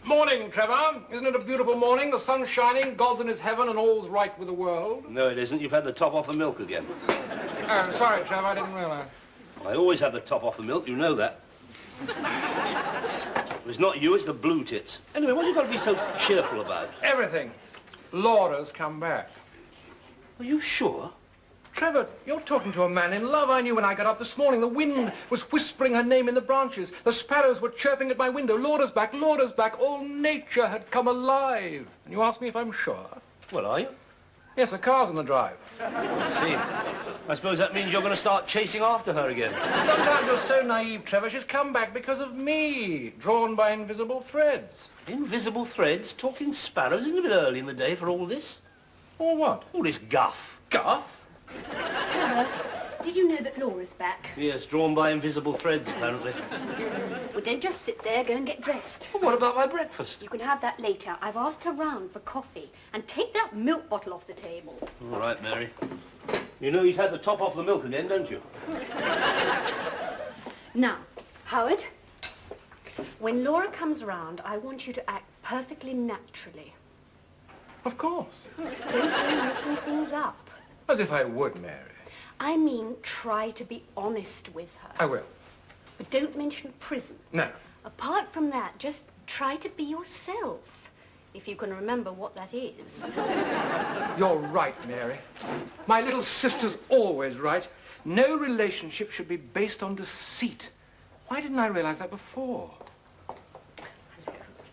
Morning, Trevor. Isn't it a beautiful morning? The sun's shining, God's in his heaven, and all's right with the world. No, it isn't. You've had the top off the milk again. Oh, sorry, Trevor, I didn't realise. I always have the top off the milk, you know that. It's not you, it's the blue tits. Anyway, what have you got to be so cheerful about? Everything. Laura's come back. Are you sure? Trevor, you're talking to a man in love. I knew when I got up this morning. The wind was whispering her name in the branches. The sparrows were chirping at my window. Laura's back, Laura's back. All nature had come alive. And you ask me if I'm sure? Well, are you? Yes, a car's on the drive. I see. I suppose that means you're going to start chasing after her again. Sometimes you're so naive, Trevor. She's come back because of me, drawn by invisible threads. Invisible threads? Talking sparrows? Isn't it a bit early in the day for all this? Or what? All this guff. Guff? Trevor, did you know that Laura's back? Yes, drawn by invisible threads, apparently. Well, don't just sit there. Go and get dressed. Well, what about my breakfast? You can have that later. I've asked her round for coffee. And take that milk bottle off the table. All right, Mary. You know he's had the top off the milk again, don't you? Now, Howard, when Laura comes round, I want you to act perfectly naturally. Of course. Don't go making things up. As if I would, Mary. I mean, try to be honest with her. I will. But don't mention prison. No. Apart from that, just try to be yourself. If you can remember what that is. You're right, Mary. My little sister's always right. No relationship should be based on deceit. Why didn't I realize that before?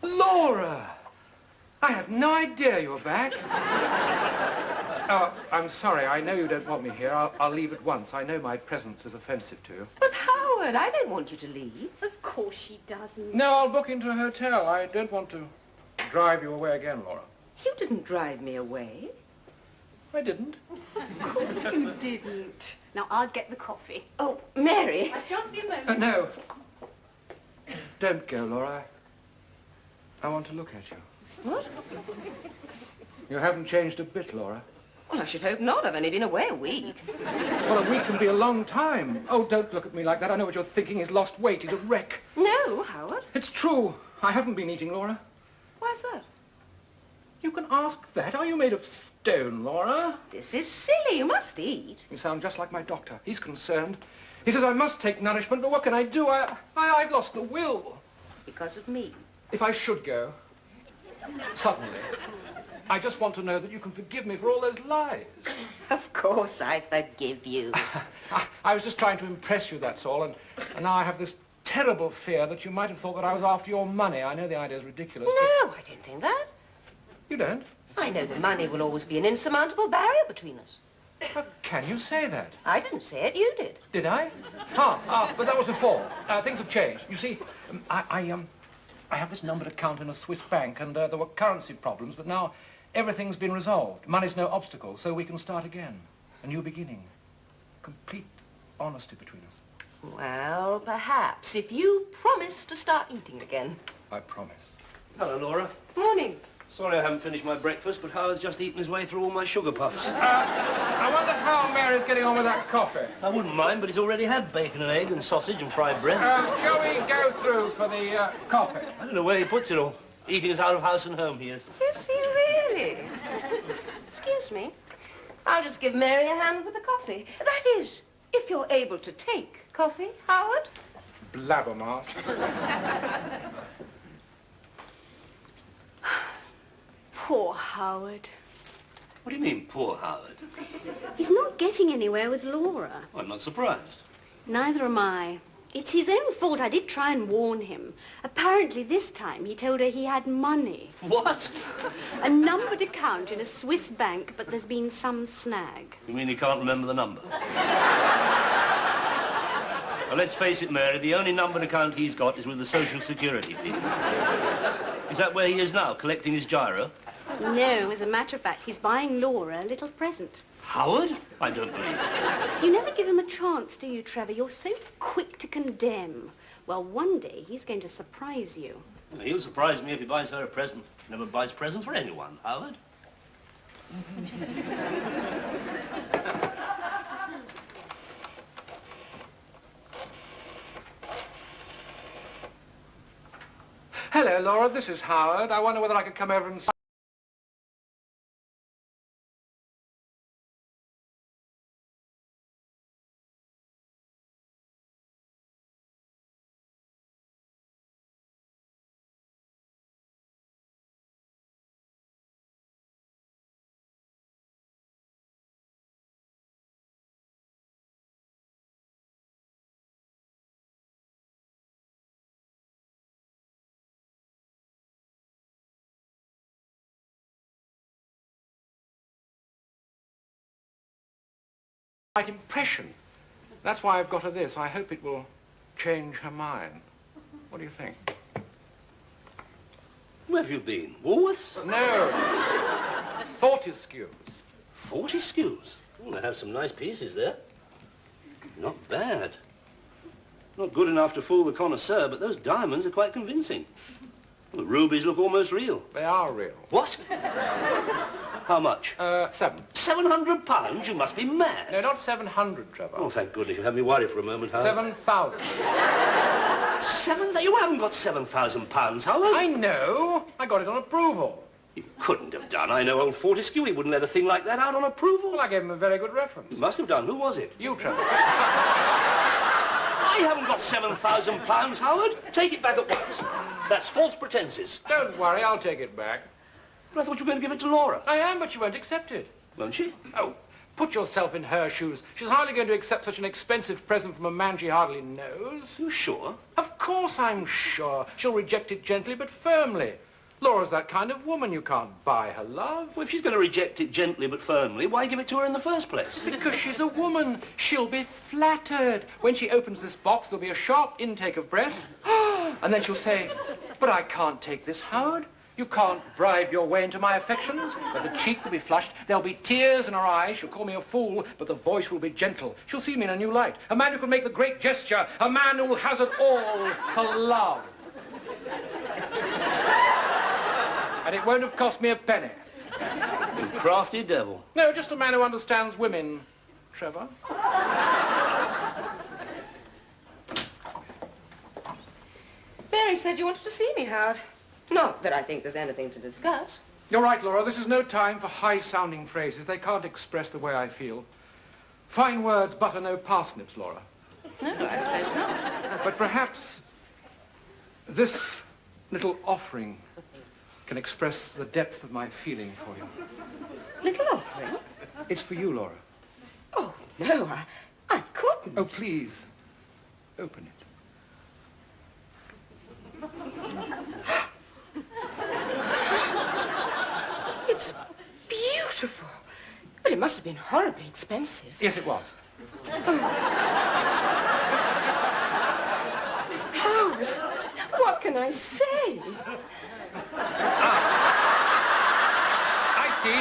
Laura! I had no idea you were back. Oh, I'm sorry. I know you don't want me here. I'll leave at once. I know my presence is offensive to you. But Howard, I don't want you to leave. Of course she doesn't. No, I'll book into a hotel. I don't want to drive you away again, Laura. You didn't drive me away. I didn't. Of course you didn't. Now, I'll get the coffee. Oh, Mary. I shan't be a moment. No. Don't go, Laura. I want to look at you. What? You haven't changed a bit, Laura. Well, I should hope not. I've only been away a week. Well, a week can be a long time. Oh, don't look at me like that. I know what you're thinking. He's lost weight. He's a wreck. No, Howard. It's true. I haven't been eating, Laura. Why's that? You can ask that. Are you made of stone, Laura? This is silly. You must eat. You sound just like my doctor. He's concerned. He says I must take nourishment, but what can I do? I've lost the will. Because of me. If I should go, suddenly, I just want to know that you can forgive me for all those lies. Of course I forgive you. I was just trying to impress you, that's all, and now I have this terrible fear that you might have thought that I was after your money. I know the idea is ridiculous. No, I don't think that. You don't? I know the money will always be an insurmountable barrier between us. How can you say that? I didn't say it, you did. Did I? But that was before. Things have changed. You see, I have this numbered account in a Swiss bank, and there were currency problems, but now everything's been resolved. Money's no obstacle, so we can start again. A new beginning. Complete honesty between us. Well, perhaps, if you promise to start eating again. I promise. Hello, Laura. Morning. Sorry I haven't finished my breakfast, but Howard's just eaten his way through all my sugar puffs. I wonder how Mary's getting on with that coffee. I wouldn't mind, but he's already had bacon and egg and sausage and fried bread. Shall we go through for the coffee? I don't know where he puts it all. Eating us out of house and home, he is. Is he really? Excuse me. I'll just give Mary a hand with the coffee. That is, if you're able to take coffee, Howard. Blabbermouth. Poor Howard. What do you mean, poor Howard? He's not getting anywhere with Laura. I'm not surprised. Neither am I. It's his own fault. I did try and warn him. Apparently this time he told her he had money. What? A numbered account in a Swiss bank, but there's been some snag. You mean he can't remember the number? Well, let's face it, Mary, the only numbered account he's got is with the Social Security people. Is that where he is now, collecting his gyro? No, as a matter of fact, he's buying Laura a little present. Howard? I don't believe it. You never give him a chance, do you, Trevor? You're so quick to condemn. Well, one day he's going to surprise you. Well, he'll surprise me if he buys her a present. He never buys presents for anyone, Howard. Hello, Laura, this is Howard. I wonder whether I could come over and... right impression. That's why I've got her this. I hope it will change her mind. What do you think? Where have you been? Woolworths? No. Fortescue's. Fortescue's? Oh, they have some nice pieces there. Not bad. Not good enough to fool the connoisseur, but those diamonds are quite convincing. Well, the rubies look almost real. They are real. What? How much? 7. £700? You must be mad. No, not 700, Trevor. Oh, thank goodness. You had me worried for a moment, Howard. 7,000. You haven't got £7,000, Howard. I know. I got it on approval. You couldn't have done. I know old Fortescue. He wouldn't let a thing like that out on approval. Well, I gave him a very good reference. You must have done. Who was it? You, Trevor. I haven't got £7,000, Howard. Take it back at once. That's false pretenses. Don't worry, I'll take it back. But I thought you were going to give it to Laura. I am, but she won't accept it. Won't she? Oh, put yourself in her shoes. She's hardly going to accept such an expensive present from a man she hardly knows. You sure? Of course I'm sure. She'll reject it gently but firmly. Laura's that kind of woman. You can't buy her love. Well, if she's going to reject it gently but firmly, why give it to her in the first place? Because she's a woman. She'll be flattered. When she opens this box, there'll be a sharp intake of breath. And then she'll say, but I can't take this, Howard. You can't bribe your way into my affections. But the cheek will be flushed. There'll be tears in her eyes. She'll call me a fool, but the voice will be gentle. She'll see me in a new light. A man who can make the great gesture. A man who will hazard all for love. And it won't have cost me a penny. You crafty devil. No, just a man who understands women, Trevor. Mary said you wanted to see me, Howard. Not that I think there's anything to discuss. You're right, Laura. This is no time for high-sounding phrases. They can't express the way I feel. Fine words butter no parsnips, Laura. No, I suppose not. But perhaps this little offering can express the depth of my feeling for you. Little offering? It's for you, Laura. Oh, no, I couldn't. Oh, please, open it. It's beautiful. But it must have been horribly expensive. Yes, it was. Howard, what can I say? I see.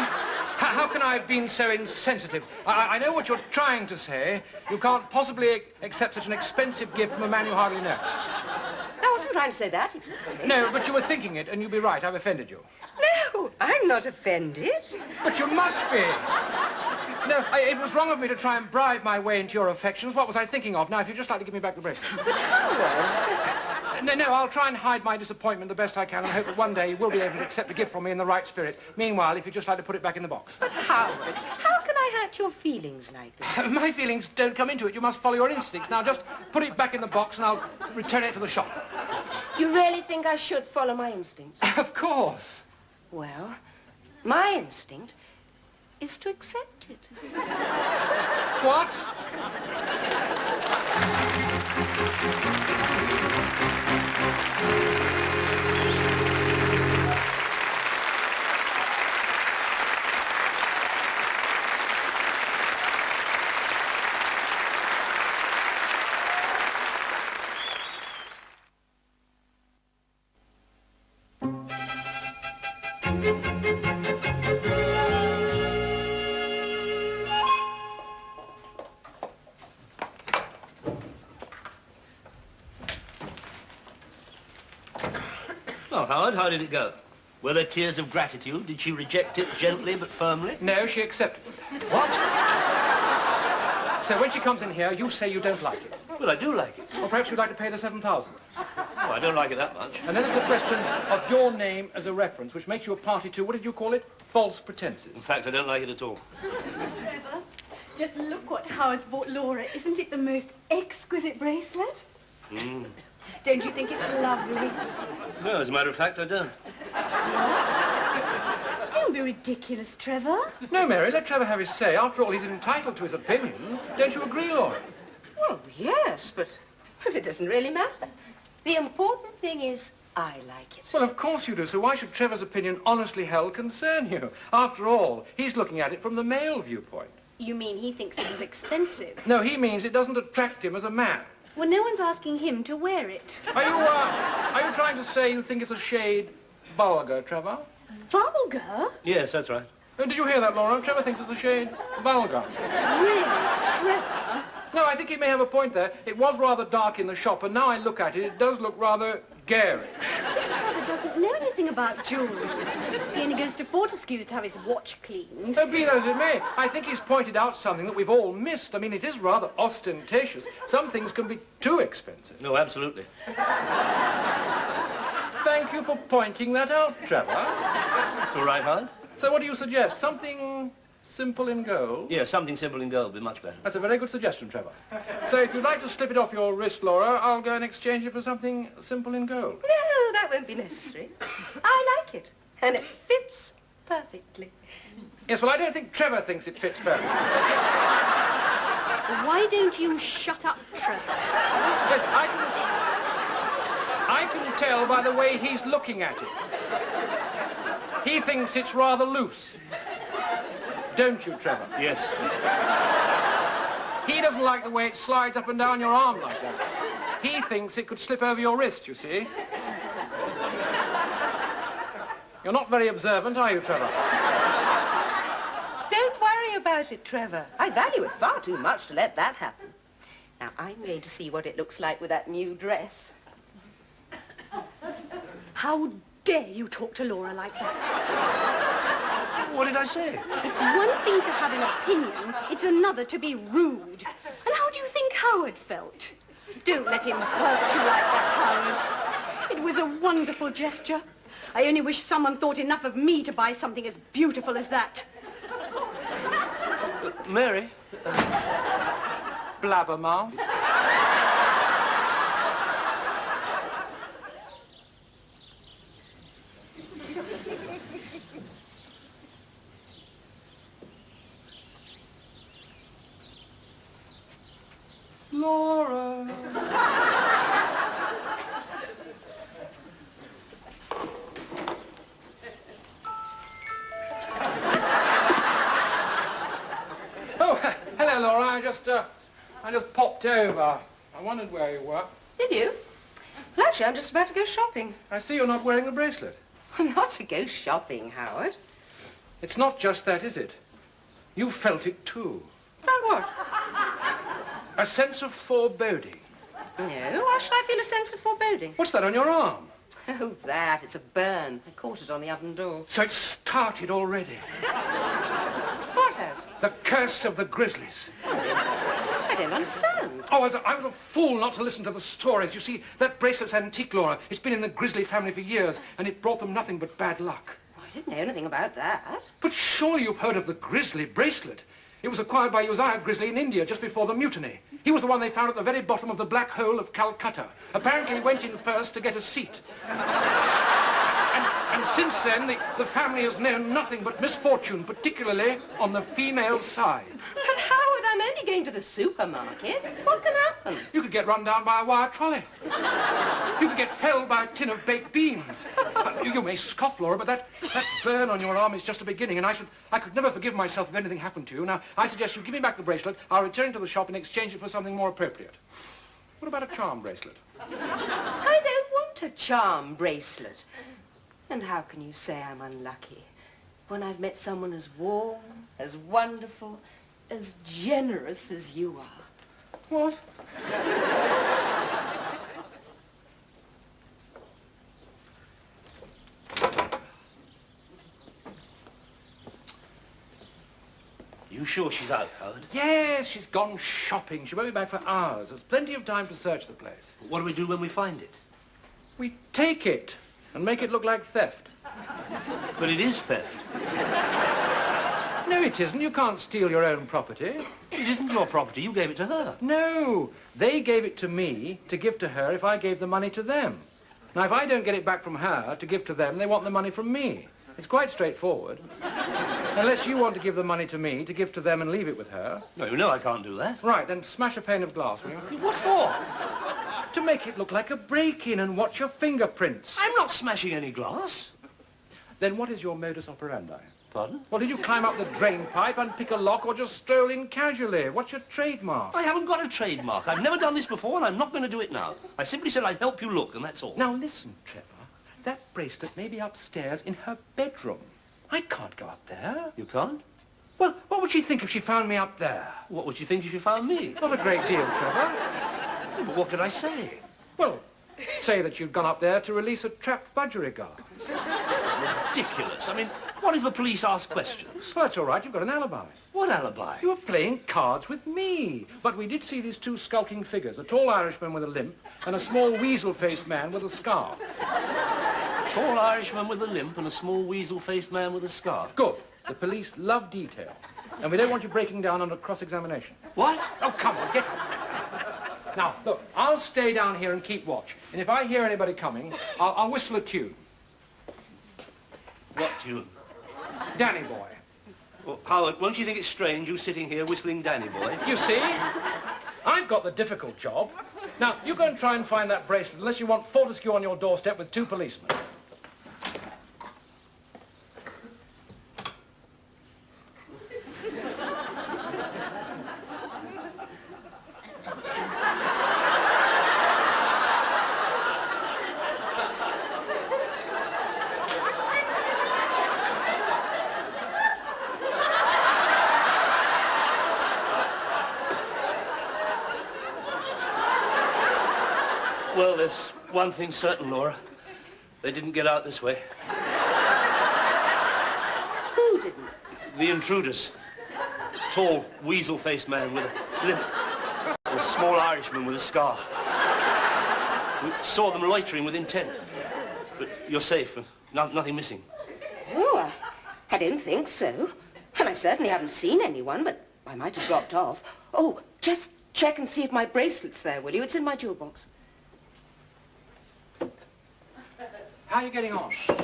How can I have been so insensitive? I know what you're trying to say. You can't possibly accept such an expensive gift from a man you hardly know. I wasn't trying to say that exactly. No, but you were thinking it, and you'd be right. I've offended you. No, I'm not offended. But you must be. No, it was wrong of me to try and bribe my way into your affections. What was I thinking of? Now, if you'd just like to give me back the bracelet. No, I'll try and hide my disappointment the best I can and hope that one day you will be able to accept the gift from me in the right spirit. Meanwhile, if you'd just like to put it back in the box. But Howard, how can I hurt your feelings like this? My feelings don't come into it. You must follow your instincts. Now, just put it back in the box and I'll return it to the shop. You really think I should follow my instincts? Of course. Well, my instinct is to accept it. What? Well, Howard, how did it go? Were there tears of gratitude? Did she reject it gently but firmly? No, she accepted it. What? So when she comes in here, you say you don't like it. Well, I do like it. Or perhaps you'd like to pay the 7,000. Oh, I don't like it that much. And then there's the question of your name as a reference, which makes you a party to, what did you call it? False pretenses. In fact, I don't like it at all. Trevor, just look what Howard's bought Laura. Isn't it the most exquisite bracelet? Don't you think it's lovely? No, as a matter of fact, I don't. Don't be ridiculous, Trevor. No, Mary, let Trevor have his say. After all, he's entitled to his opinion. Don't you agree, Laura? Well, yes, but it doesn't really matter. The important thing is I like it. Well, of course you do, so why should Trevor's opinion, honestly held, concern you? After all, he's looking at it from the male viewpoint. You mean he thinks it was expensive? No, he means it doesn't attract him as a man. Well, no one's asking him to wear it. Are you trying to say you think it's a shade vulgar, Trevor? Vulgar? Yes, that's right. Did you hear that, Laura? Trevor thinks it's a shade vulgar. Really, Trevor? No, I think he may have a point there. It was rather dark in the shop, and now I look at it, it does look rather garish. Trevor doesn't know anything about jewellery. He only goes to Fortescue's to have his watch cleaned. So be that as it may, I think he's pointed out something that we've all missed. I mean, it is rather ostentatious. Some things can be too expensive. No, absolutely. Thank you for pointing that out, Trevor. It's all right, Howard? So what do you suggest? Something simple in gold? Yeah, something simple in gold would be much better. That's a very good suggestion, Trevor. So if you'd like to slip it off your wrist, Laura, I'll go and exchange it for something simple in gold. No, that won't be necessary. I like it, and it fits perfectly. Yes, well, I don't think Trevor thinks it fits perfectly. Why don't you shut up, Trevor? Yes, I can tell by the way he's looking at it. He thinks it's rather loose. Don't you, Trevor? Yes. He doesn't like the way it slides up and down your arm like that. He thinks it could slip over your wrist, you see. You're not very observant, are you, Trevor? Don't worry about it, Trevor. I value it far too much to let that happen. Now, I'm going to see what it looks like with that new dress. How dare you talk to Laura like that? What did I say? It's one thing to have an opinion, it's another to be rude. And how do you think Howard felt? Don't let him hurt you like that, Howard. It was a wonderful gesture. I only wish someone thought enough of me to buy something as beautiful as that. Mary? Blabbermouth. Laura. Oh, hello, Laura. I just popped over. I wondered where you were. Did you? Well, actually, I'm just about to go shopping. I see you're not wearing the bracelet. Not to go shopping, Howard. It's not just that, is it? You felt it too. About what? A sense of foreboding. No, why should I feel a sense of foreboding? What's that on your arm? Oh, that. It's a burn. I caught it on the oven door. So it's started already. What has? The curse of the Grizzlies. I don't understand. Oh, I was a fool not to listen to the stories. You see, that bracelet's antique, Laura. It's been in the Grizzly family for years, and it brought them nothing but bad luck. I didn't know anything about that. But surely you've heard of the Grizzly bracelet. It was acquired by Uzziah Grizzly in India just before the mutiny. He was the one they found at the very bottom of the black hole of Calcutta. Apparently he went in first to get a seat. And since then, the family has known nothing but misfortune, particularly on the female side. But Howard, I'm only going to the supermarket. What can happen? You could get run down by a wire trolley. You could get felled by a tin of baked beans. You may scoff, Laura, but that burn on your arm is just a beginning, and I could never forgive myself if anything happened to you. Now, I suggest you give me back the bracelet. I'll return it to the shop and exchange it for something more appropriate. What about a charm bracelet? I don't want a charm bracelet. And how can you say I'm unlucky when I've met someone as warm, as wonderful, as generous as you are? What? You sure she's out, Howard? Yes, she's gone shopping. She won't be back for hours. There's plenty of time to search the place. What do we do when we find it? We take it and make it look like theft. But it is theft. No, it isn't. You can't steal your own property. It isn't your property. You gave it to her. No, they gave it to me to give to her if I gave the money to them. Now, if I don't get it back from her to give to them, they want the money from me. It's quite straightforward. Unless you want to give the money to me to give to them and leave it with her. No, you know I can't do that. Right, then smash a pane of glass, will you? What for? To make it look like a break-in and watch your fingerprints. I'm not smashing any glass. Then what is your modus operandi? Pardon? Well, did you climb up the drain pipe and pick a lock or just stroll in casually? What's your trademark? I haven't got a trademark. I've never done this before, and I'm not going to do it now. I simply said I'd help you look, and that's all. Now, listen, Trevor. That bracelet may be upstairs in her bedroom. I can't go up there. You can't? Well, what would she think if she found me up there? What would you think if you found me? Not a great deal, Trevor. But what could I say? Well, say that you'd gone up there to release a trapped budgerigar. Ridiculous. I mean, what if the police ask questions? Well, that's all right. You've got an alibi. What alibi? You were playing cards with me. But we did see these two skulking figures, a tall Irishman with a limp and a small weasel-faced man with a scar. A tall Irishman with a limp and a small weasel-faced man with a scar. Good. The police love detail. And we don't want you breaking down under cross-examination. What? Oh, come on, get up. Now, look, I'll stay down here and keep watch. And if I hear anybody coming, I'll whistle a tune. What tune? Danny Boy. Well, Howard, won't you think it's strange you sitting here whistling Danny Boy? You see? I've got the difficult job. Now, you go and try and find that bracelet unless you want Fortescue on your doorstep with 2 policemen. Well, there's one thing certain, Laura. They didn't get out this way. Who didn't? The intruders. Tall, weasel-faced man with a limp. And a small Irishman with a scar. We saw them loitering with intent. But you're safe and nothing missing. Oh, I don't think so. And I certainly haven't seen anyone, but I might have dropped off. Oh, just check and see if my bracelet's there, will you? It's in my jewel box. How are you getting on? What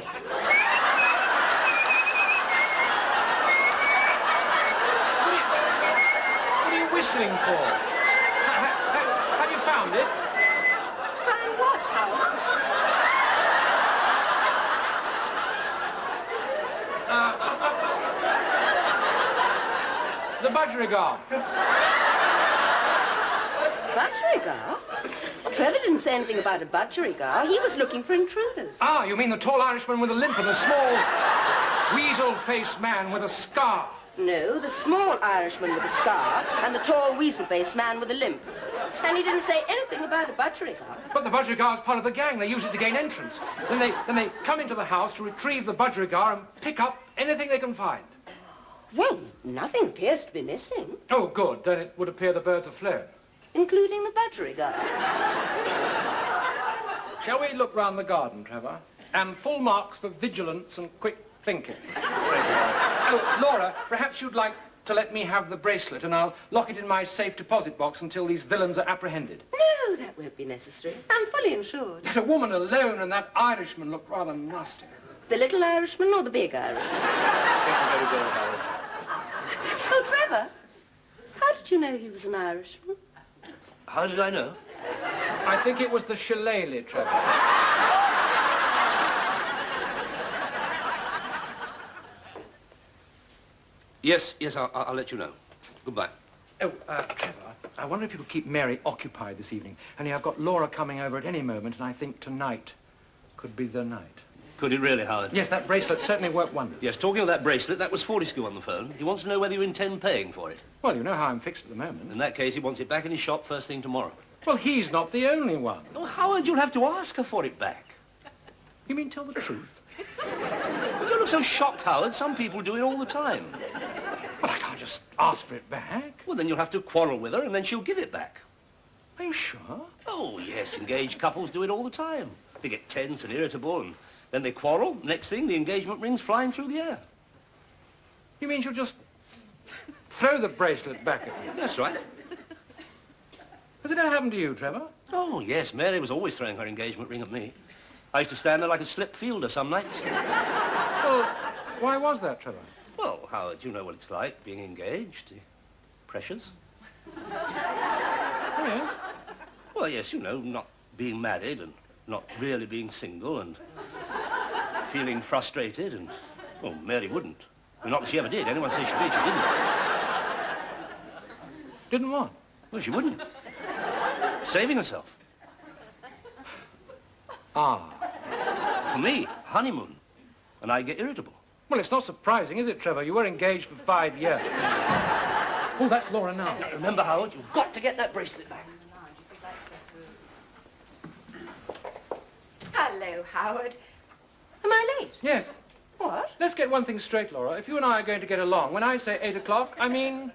are you whistling for? Have you found it? Find what, Howard? The budgerigar. Budgerigar? Trevor didn't say anything about a budgerigar. He was looking for intruders. Ah, you mean the tall Irishman with a limp and the small weasel-faced man with a scar? No, the small Irishman with a scar and the tall weasel-faced man with a limp. And he didn't say anything about a budgerigar. But the budgerigar is part of the gang. They use it to gain entrance. Then they come into the house to retrieve the budgerigar and pick up anything they can find. Well, nothing appears to be missing, Oh, good. Then it would appear the birds have flown. including the budgerigar. Shall we look round the garden, Trevor? And full marks for vigilance and quick thinking. Oh, Laura, perhaps you'd like to let me have the bracelet and I'll lock it in my safe deposit box until these villains are apprehended. No, that won't be necessary. I'm fully insured. But a woman alone and that Irishman look rather nasty. The little Irishman or the big Irishman? Oh, Trevor, how did you know he was an Irishman? How did I know? I think it was the shillelagh, Trevor. Yes, I'll let you know. Goodbye. Oh, Trevor, I wonder if you could keep Mary occupied this evening. Only I've got Laura coming over at any moment, and I think tonight could be the night. Could it really, Howard? Yes, that bracelet certainly worked wonders. Yes, talking of that bracelet, that was Fortescue on the phone. He wants to know whether you intend paying for it. Well, you know how I'm fixed at the moment. In that case, he wants it back in his shop first thing tomorrow. Well, he's not the only one. Oh, Howard, you'll have to ask her for it back. You mean tell the truth? Don't look so shocked, Howard. Some people do it all the time. Well, I can't just ask for it back. Well, then you'll have to quarrel with her and then she'll give it back. Are you sure? Oh, yes, engaged couples do it all the time. They get tense and irritable, and then they quarrel. Next thing, the engagement ring's flying through the air. You mean she'll just throw the bracelet back at you? That's right. Has it ever happened to you, Trevor? Oh, yes, Mary was always throwing her engagement ring at me. I used to stand there like a slip fielder some nights. Well, why was that, Trevor? Well, Howard, you know what it's like, being engaged. Pressures. Oh, yes. Well, yes, you know, not being married and not really being single and feeling frustrated and... Well, Mary wouldn't. Not that she ever did. Anyone says she did, she didn't. Didn't what? Well, she wouldn't. Saving herself. Ah. For me, honeymoon. And I get irritable. Well, it's not surprising, is it, Trevor? You were engaged for 5 years. Oh, that's Laura now. Remember, Howard, you've got to get that bracelet back. Hello, Howard. Am I late? Yes. What? Let's get one thing straight, Laura. If you and I are going to get along, when I say 8 o'clock, I mean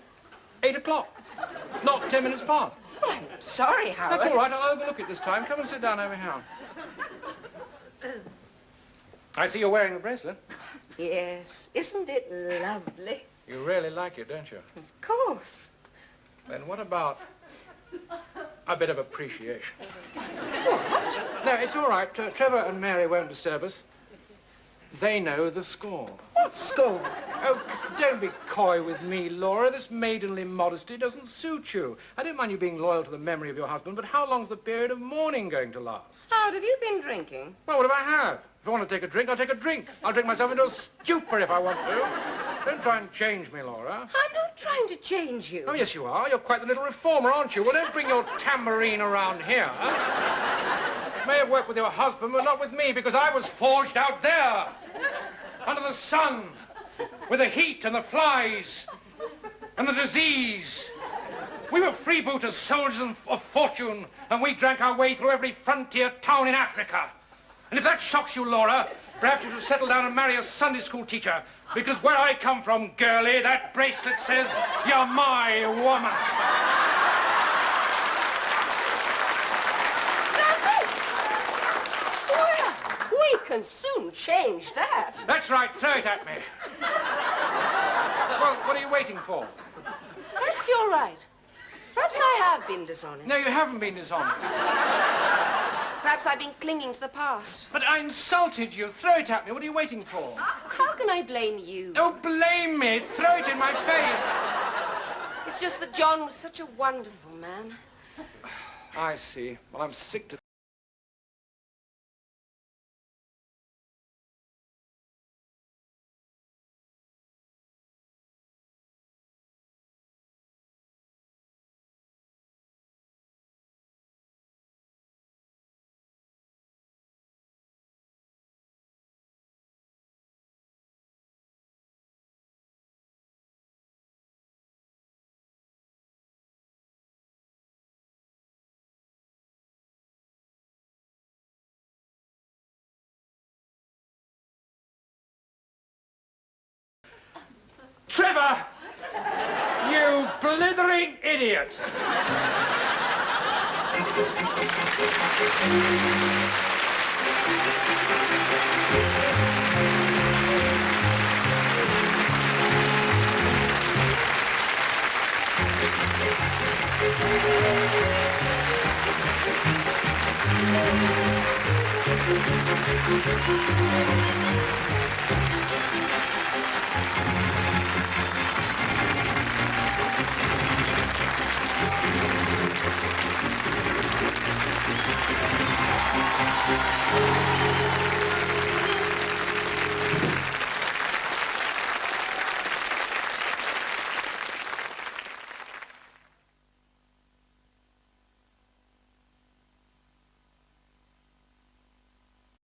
8 o'clock. Not 10 minutes past. Oh, I'm sorry, Howard. That's all right. I'll overlook it this time. Come and sit down over here. I see you're wearing the bracelet. Yes. Isn't it lovely? You really like it, don't you? Of course. Then what about a bit of appreciation? No, it's all right. Trevor and Mary won't disturb us. They know the score. What score? Oh, don't be coy with me, Laura. This maidenly modesty doesn't suit you. I don't mind you being loyal to the memory of your husband, but how long's the period of mourning going to last? Howard, have you been drinking? Well, what if I have? If I want to take a drink, I'll take a drink. I'll drink myself into a stupor if I want to. Don't try and change me, Laura. I'm not trying to change you. Oh, yes, you are. You're quite the little reformer, aren't you? Well, don't bring your tambourine around here. You may have worked with your husband, but not with me, because I was forged out there, under the sun, with the heat and the flies and the disease. We were freebooters, soldiers of fortune, and we drank our way through every frontier town in Africa. And if that shocks you, Laura, perhaps you should settle down and marry a Sunday school teacher, because where I come from, girlie, that bracelet says you're my woman. We can soon change that. That's right, throw it at me. Well, what are you waiting for? Perhaps you're right. Perhaps I have been dishonest. No, you haven't been dishonest. Perhaps I've been clinging to the past. But I insulted you. Throw it at me. What are you waiting for? How can I blame you? Oh, blame me. Throw it in my face. It's just that John was such a wonderful man. I see. Well, I'm sick to... Trevor! You blithering idiot!